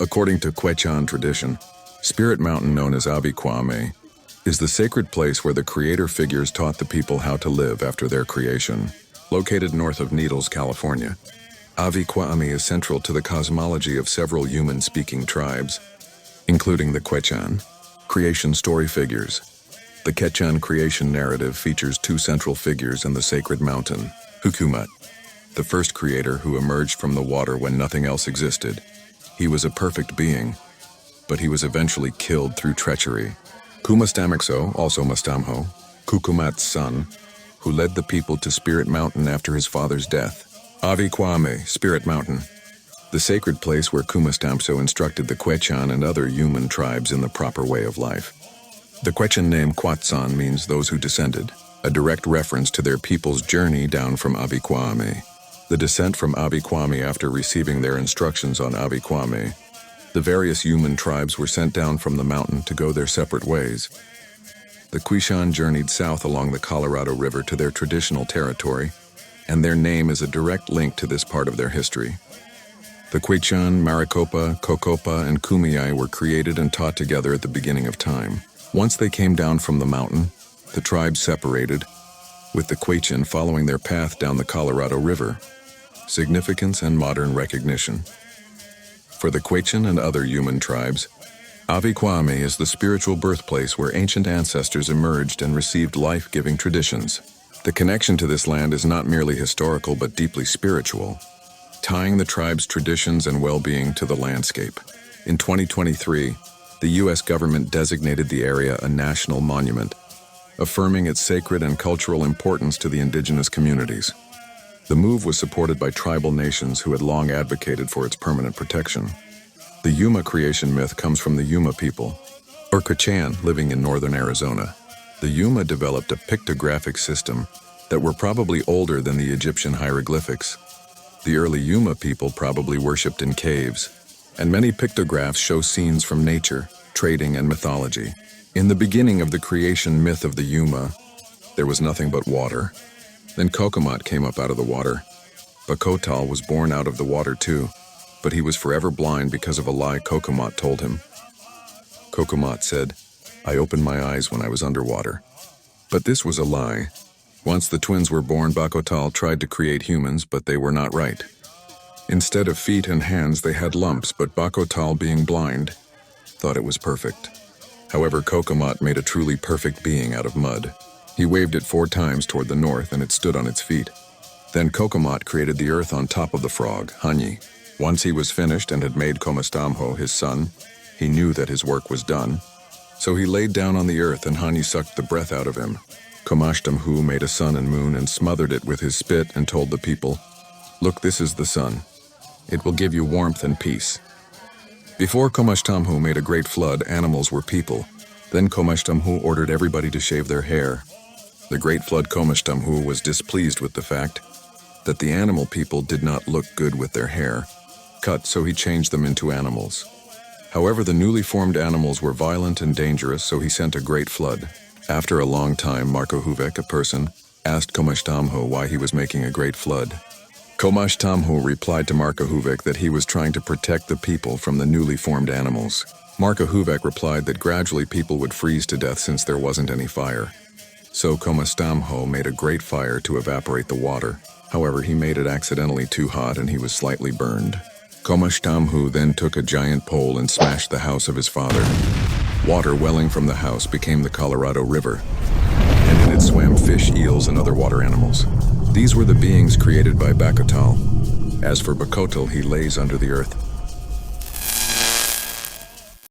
According to Quechan tradition, Spirit Mountain, known as River Kumeyay, is the sacred place where the creator figures taught the people how to live after their creation. Located north of Needles, California, River Kumeyay is central to the cosmology of several human-speaking tribes, including the Quechan. Creation story figures. The Quechan creation narrative features two central figures in the sacred mountain: Quechan, the first creator who emerged from the water when nothing else existed. He was a perfect being, but he was eventually killed through treachery. Quechan, also Mastamho, Quechan's son, who led the people to Spirit Mountain after his father's death. River Kumeyay, Spirit Mountain, the sacred place where Quechan instructed the Quechan and other human tribes in the proper way of life. The Quechan name Kwatsa'an means those who descended, a direct reference to their people's journey down from River Kumeyay. The descent from River Kumeyay after receiving their instructions on River Kumeyay, the various human tribes were sent down from the mountain to go their separate ways. The Quechan journeyed south along the Colorado River to their traditional territory, and their name is a direct link to this part of their history. The Quechan, Maricopa, Cocopa, and Kumeyay were created and taught together at the beginning of time. Once they came down from the mountain, the tribes separated, with the Quechan following their path down the Colorado River. Significance and modern recognition. For the Quechan and other human tribes, River Kumeyay is the spiritual birthplace where ancient ancestors emerged and received life-giving traditions. The connection to this land is not merely historical but deeply spiritual, tying the tribe's traditions and well-being to the landscape. In 2023, the U.S. government designated the area a national monument, affirming its sacred and cultural importance to the indigenous communities. The move was supported by tribal nations who had long advocated for its permanent protection. The Yuma creation myth comes from the Yuma people, or Quechan, living in northern Arizona. The Yuma developed a pictographic system that were probably older than the Egyptian hieroglyphics. The early Yuma people probably worshipped in caves, and many pictographs show scenes from nature, trading, and mythology. In the beginning of the creation myth of the Yuma, there was nothing but water. Then Quechan came up out of the water. Quechan was born out of the water too, but he was forever blind because of a lie Quechan told him. Quechan said, "I opened my eyes when I was underwater." But this was a lie. Once the twins were born, Quechan tried to create humans, but they were not right. Instead of feet and hands, they had lumps, but Quechan, being blind, thought it was perfect. However, Quechan made a truly perfect being out of mud. He waved it 4 times toward the north, and it stood on its feet. Then Quechan created the earth on top of the frog, Hanyi. Once he was finished and had made Mastamho his son, he knew that his work was done. So he laid down on the earth, and Hanyi sucked the breath out of him. Mastamho made a sun and moon and smothered it with his spit and told the people, "Look, this is the sun. It will give you warmth and peace." Before Mastamho made a great flood, animals were people. Then Mastamho ordered everybody to shave their hair. The great flood Mastamho was displeased with the fact that the animal people did not look good with their hair cut, so he changed them into animals. However, the newly formed animals were violent and dangerous, so he sent a great flood. After a long time, Quechan, a person, asked Mastamho why he was making a great flood. Mastamho replied to Quechan that he was trying to protect the people from the newly formed animals. Quechan replied that gradually people would freeze to death since there wasn't any fire. So Mastamho made a great fire to evaporate the water. However, he made it accidentally too hot and he was slightly burned. Mastamho then took a giant pole and smashed the house of his father. Water welling from the house became the Colorado River, and in it swam fish, eels, and other water animals. These were the beings created by Quechan. As for Quechan, he lays under the earth,